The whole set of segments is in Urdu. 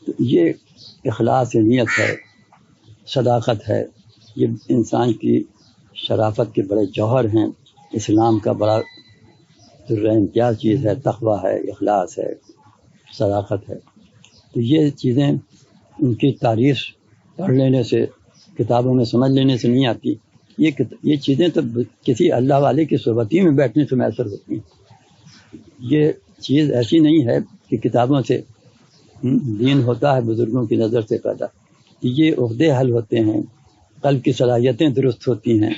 تو یہ اخلاص نیت ہے، صداقت ہے، یہ انسان کی شرافت کے بڑے جوہر ہیں۔ اسلام کا بڑا امتیاز چیز ہے، تقویٰ ہے، اخلاص ہے، صداقت ہے۔ تو یہ چیزیں ان کی تاریخ پڑھ لینے سے، کتابوں میں سمجھ لینے سے نہیں آتی، یہ چیزیں تو کسی اللہ والے کی صحبتی میں بیٹھنے سے میسر ہوتی ہیں۔ یہ چیز ایسی نہیں ہے کہ کتابوں سے دین ہوتا ہے بزرگوں کی نظر سے پیدا، یہ عہدے حل ہوتے ہیں، قلب کی صلاحیتیں درست ہوتی ہیں،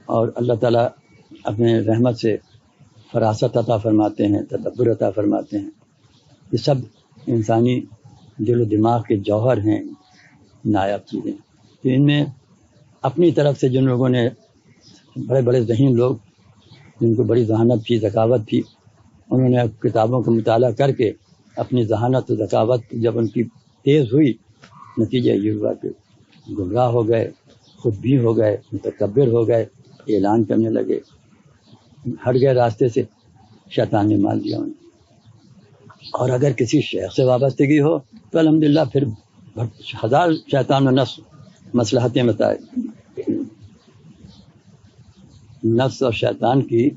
اور اللہ تعالیٰ اپنے رحمت سے فراست عطا فرماتے ہیں، تدبر عطا فرماتے ہیں۔ یہ سب انسانی دل و دماغ کے جوہر ہیں، نایاب چیزیں۔ تو ان میں اپنی طرف سے جن لوگوں نے، بڑے بڑے ذہین لوگ جن کو بڑی ذہانت تھی، ذکاوت تھی، انہوں نے کتابوں کا مطالعہ کر کے اپنی ذہانت و ذکاوت جب ان کی تیز ہوئی، نتیجہ یہ ہوا کہ گمراہ ہو گئے، خود بھی ہو گئے، متکبر ہو گئے، اعلان کرنے لگے، ہٹ گئے راستے سے، شیطان نے مال دیا انہیں۔ اور اگر کسی شیخ سے وابستگی ہو تو الحمدللہ پھر ہزار شیطان و نفس مصلحتیں بتائے۔ نفس اور شیطان کی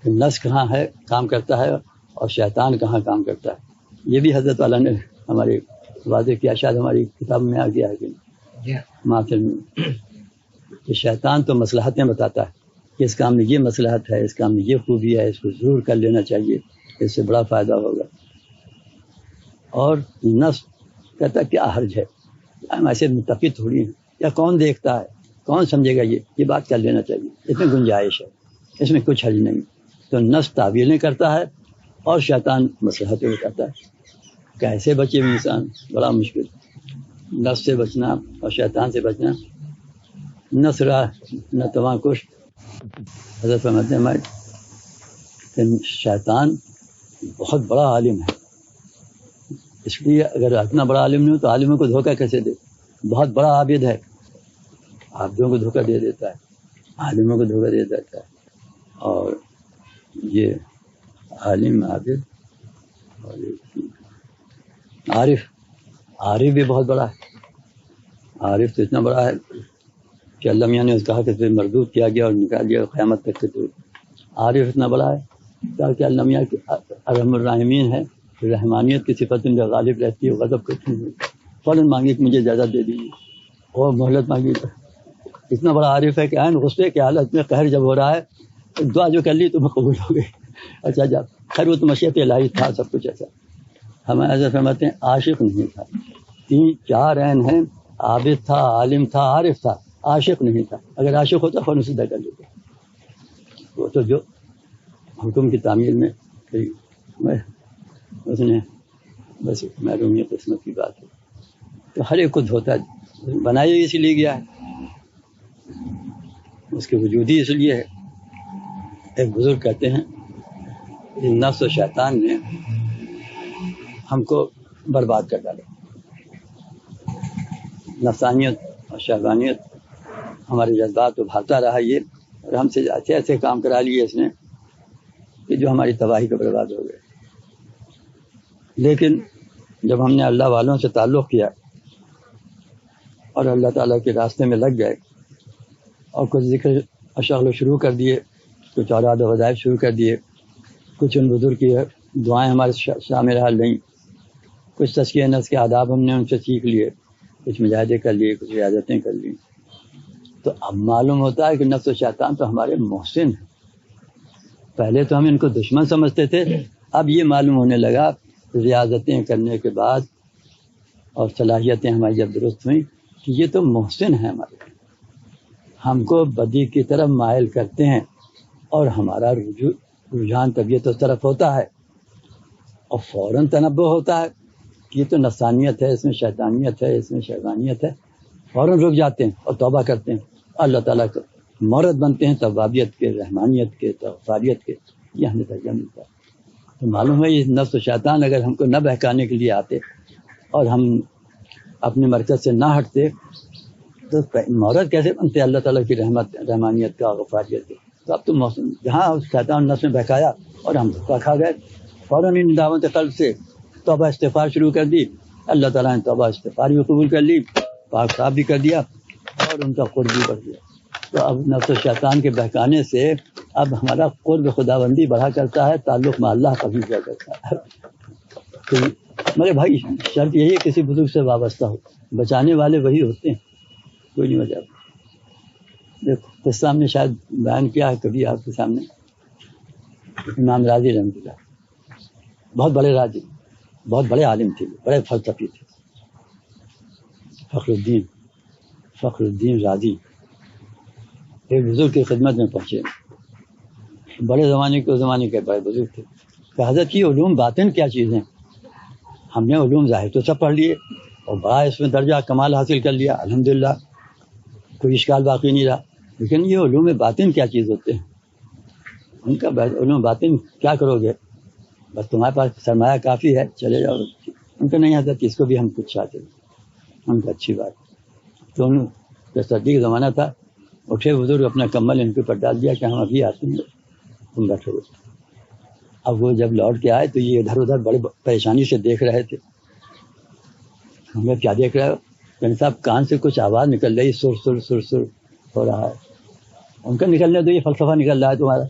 نفس کہاں ہے کام کرتا ہے اور شیطان کہاں کام کرتا ہے، یہ بھی حضرت والا نے ہماری واضح کیا، شاید ہماری کتاب میں آ گیا ہے کہ معافل میں، کہ شیطان تو مصلحتیں بتاتا ہے کہ اس کام میں یہ مصلحت ہے، اس کام میں یہ خوبی ہے، اس کو ضرور کر لینا چاہیے، اس سے بڑا فائدہ ہوگا۔ اور نفس کہتا ہے کیا حرج ہے، ہم ایسے متقی تھوڑی ہیں، یا کون دیکھتا ہے، کون سمجھے گا، یہ بات کر لینا چاہیے، اس میں گنجائش ہے، اس میں کچھ حرج نہیں۔ تو نفس تعویلیں کرتا ہے اور شیطان مصلحتیں بتاتا ہے۔ کیسے بچے انسان، بڑا مشکل، نفس سے بچنا اور شیطان سے بچنا۔ نفس راہ نہ تواں کش، حضرت فرماتے ہیں ہمارے کہ شیطان بہت بڑا عالم ہے، اس لیے اگر اتنا بڑا عالم نہیں ہو تو عالموں کو دھوکہ کیسے دے، بہت بڑا عابد ہے، عابدوں کو دھوکہ دے دیتا ہے، عالموں کو دھوکہ دے دیتا ہے۔ اور یہ عالم، عابد اور عارف بھی بہت بڑا ہے۔ عارف تو اتنا بڑا ہے کہ اللہ میاں نے کہا کہ پھر مردود کیا گیا اور نکال دیا قیامت تک کے۔ تو عارف اتنا بڑا ہے کہا کہ اللہ میاں کی ارحم الراحمین ہے، رحمانیت کی صفت ان میں غالب رہتی ہے، غضب کچھ نہیں، فوراً مانگی کہ مجھے اجازت دے دیجیے، اور مہلت مانگی۔ اتنا بڑا عارف ہے کہ عین غصے کی حالت میں قہر جب ہو رہا ہے، دعا جو کر لی تو قبول ہو گئی۔ اچھا جب خیر وہ تو مشیت الہی تھا، سب کچھ ایسا۔ ہمیں ایسا فرماتے ہیں عاشق نہیں تھا، 3-4 عین ہیں، عابد تھا، عالم تھا، عارف تھا، عاشق نہیں تھا۔ اگر عاشق ہوتا فوراً سیدھا کر لیتا، وہ تو جو حکم کی تعمیل میں اس نے بس محرومی قسمت کی بات ہے۔ تو ہر ایک کو دھوتا ہے، بنائی اسی لیے گیا ہے، اس کی وجودی اس لیے ہے۔ ایک بزرگ کہتے ہیں کہ نفس و شیطان نے ہم کو برباد کر ڈالا، نفسانیت اور شیطانیت ہمارے جذبات ابھارتا رہا یہ، اور ہم سے ایسے ایسے کام کرا لیے اس نے کہ جو ہماری تباہی کا برباد ہو گئے۔ لیکن جب ہم نے اللہ والوں سے تعلق کیا اور اللہ تعالیٰ کے راستے میں لگ گئے اور کچھ ذکر اشغال شروع کر دیے، کچھ اوراد و وظائف شروع کر دیے، کچھ ان بزرگ کی دعائیں ہمارے شامل حال رہیں، کچھ تزکیہ نفس کے آداب ہم نے ان سے سیکھ لیے، کچھ مجاہدے کر لیے، کچھ ریاضتیں کر لی، تو اب معلوم ہوتا ہے کہ نفس و شیطان تو ہمارے محسن ہیں۔ پہلے تو ہم ان کو دشمن سمجھتے تھے، اب یہ معلوم ہونے لگا ریاضتیں کرنے کے بعد اور صلاحیتیں ہماری جب درست ہوئیں کہ یہ تو محسن ہیں ہمارے، ہم کو بدی کی طرف مائل کرتے ہیں، اور ہمارا رجحان طبیعت اس طرف ہوتا ہے، اور فوراً تنبہ ہوتا ہے کہ یہ تو نفسانیت ہے، اس میں شیطانیت ہے، اس میں شیطانیت ہے، فوراً رک جاتے ہیں اور توبہ کرتے ہیں، اللہ تعالیٰ کا مورد بنتے ہیں، توابیت کے، رحمانیت کے، غفاریت کے، یہ ہمیں درجہ ملتا ہے۔ تو معلوم ہے یہ نفس و شیطان اگر ہم کو نہ بہکانے کے لیے آتے اور ہم اپنے مرکز سے نہ ہٹتے تو مورد کیسے بنتے اللہ تعالیٰ کی رحمت، رحمانیت کا، غفاریت کا۔ تو اب تو جہاں شیطان نفس میں بہکایا اور ہم دھوکہ کھا گئے، فوراً ان دعوت قلب سے توبہ استغفار شروع کر دی، اللہ تعالیٰ نے توبہ استغفار بھی قبول کر لی، پاک صاف بھی کر دیا اور ان کا قرب بھی بڑھ گیا۔ تو اب نفس و شیطان کے بہکانے سے اب ہمارا قرب خداوندی بڑھا کرتا ہے، تعلق میں اللہ کا بھی کیا کرتا ہے۔ تو میرے بھائی شرط یہی ہے کسی بزرگ سے وابستہ ہو، بچانے والے وہی ہوتے ہیں، کوئی نہیں بچا۔ دیکھو قصہ ہم نے شاید بیان کیا ہے کبھی آپ کے سامنے، امام راضی رحمۃ اللہ، بہت بڑے راضی، بہت بڑے عالم تھے، بڑے فلسفی تھے، فخر الدین راضی ایک بزرگ کی خدمت میں پہنچے، بڑے زمانے کے بڑے بزرگ تھے کہ حضرت کی علوم باطن کیا چیز ہیں؟ ہم نے علوم ظاہر تو سب پڑھ لیے اور بڑا اس میں درجہ کمال حاصل کر لیا، الحمدللہ کوئی اشکال باقی نہیں رہا، لیکن یہ علوم باطن کیا چیز ہوتے ہیں؟ ان کا علوم باطن کیا کرو گے؟ بس تمہارے پاس سرمایہ کافی ہے، چلے جاؤ۔ ان کا نہیں حضرت اس کو بھی ہم کچھ چاہتے ہیں، ان کا اچھی بات۔ تو ان کا سردی کا زمانہ تھا، اٹھے بزرگ اپنا کمل ان کے اوپر ڈال دیا کہ ہم ابھی آتے ہیں، تم بیٹھو گے۔ اب وہ جب لوٹ کے آئے تو یہ ادھر ادھر بڑی پریشانی سے دیکھ رہے تھے۔ ہمیں کیا دیکھ رہے ہو؟ یعنی صاحب کان سے کچھ آواز نکل رہی، سر سر سر سر ہو رہا ہے۔ ان کا نکلنے تو یہ فلسفہ نکل رہا ہے تمہارا۔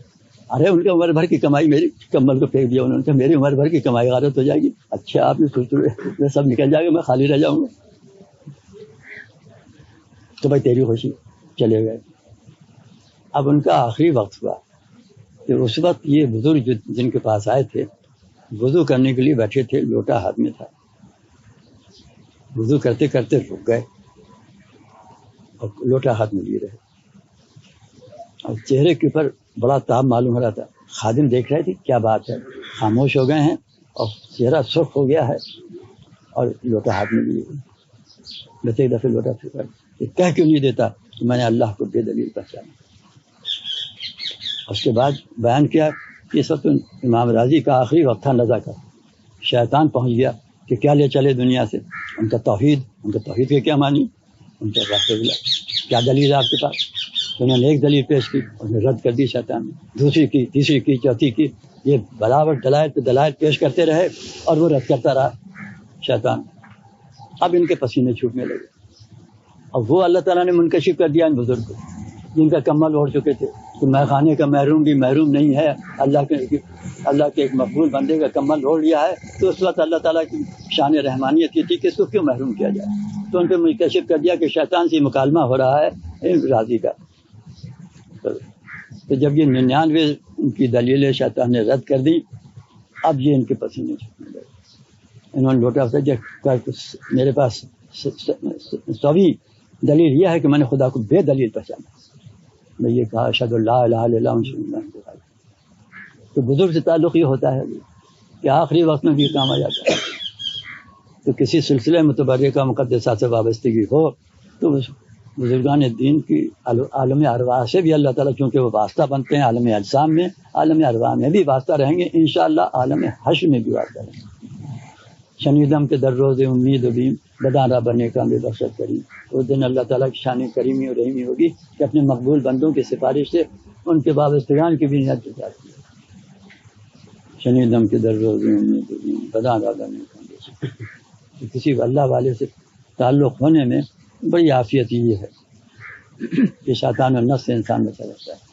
ارے ان کے عمر بھر کی کمائی میری کمل کو پھینک دیا انہوں نے، میری عمر بھر کی کمائی غارت ہو جائے گی۔ اچھا آپ نے سوچ سب نکل جائے گا، میں خالی رہ جاؤں گا۔ تو بھائی تیری خوشی، چلے گئے۔ اب ان کا آخری وقت ہوا کہ اس وقت یہ بزرگ جن کے پاس آئے تھے وضو کرنے کے لیے بیٹھے تھے، لوٹا ہاتھ میں تھا، وضو کرتے کرتے رک گئے اور لوٹا ہاتھ میں لیے رہے، اور چہرے کے اوپر بڑا تاب معلوم ہو رہا تھا۔ خادم دیکھ رہے تھے کیا بات ہے، خاموش ہو گئے ہیں اور چہرہ سرخ ہو گیا ہے اور لوٹا ہاتھ میں لیے ہوئے۔ بس ایک دفعہ لوٹا پھر کہہ کیوں نہیں دیتا کہ میں نے اللہ کو بے دلیل پہچانا۔ اس کے بعد بیان کیا کہ اس وقت امام راضی کا آخری وقت تھا نزا کا، شیطان پہنچ گیا کہ کیا لے چلے دنیا سے، ان کا توحید کے کیا مانی، ان کا کیا دلیل ہے آپ کے پاس؟ تو انہوں نے ایک دلیل پیش کی، انہوں نے رد کر دی شیطان نے، دوسری کی، تیسری کی، چوتھی کی، یہ برابر دلائل پہ دلائل پیش کرتے رہے اور وہ رد کرتا رہا شیطان۔ اب ان کے پسینے چھوٹنے لگے، اب وہ اللہ تعالیٰ نے منکشف کر دیا ان بزرگ کو جن کا کمل اوڑھ چکے تھے کہ میں خانے کا محروم بھی محروم نہیں ہے، اللہ کے ایک مقبول بندے کا کمل اوڑھ لیا ہے، تو اس وقت اللہ تعالیٰ کی شان رحمانیت کی تھی کہ اس کو کیوں محروم کیا جائے۔ تو ان پہ منکشف کر دیا کہ شیطان سے مکالمہ ہو رہا ہے راضی کا۔ تو جب یہ 99 کی دلیلیں شیطان نے رد کر دی، اب یہ ان کے پسینے چھوٹنے لگے۔ انہوں نے لوٹا میرے پاس 100ویں دلیل یہ ہے کہ میں نے خدا کو بے دلیل پہچانا، میں یہ کہا اشہد اللہ الہ الا اللہ محمد رسول اللہ۔ تو بزرگ سے تعلق یہ ہوتا ہے کہ آخری وقت میں بھی کام آ جاتا ہے۔ تو کسی سلسلے متبرکہ مقدسات سے وابستگی ہو تو بزرگان دین کی عالم ارواح سے بھی اللہ تعالیٰ چونکہ وہ واسطہ بنتے ہیں، عالم اجسام میں، عالم ارواح میں بھی واسطہ رہیں گے انشاءاللہ، عالم حشر میں بھی واسطہ رہیں گے۔ شنیدم کے در روز امید و بیم بدانا بنے کا بے بخشت کریم، اس دن اللہ تعالیٰ کی شان کریمی اور رحیمی ہوگی کہ اپنے مقبول بندوں کی سفارش سے ان کے وابستگان کی بھی نجات جاتی ہے۔ شنیدم کے در روز امید و بیم بدانا بنے کا بے بخشت کریم۔ کسی اللہ والے سے تعلق ہونے میں بڑی عافیت یہ ہے کہ شیطان و نفس سے انسان بچا رہتا ہے۔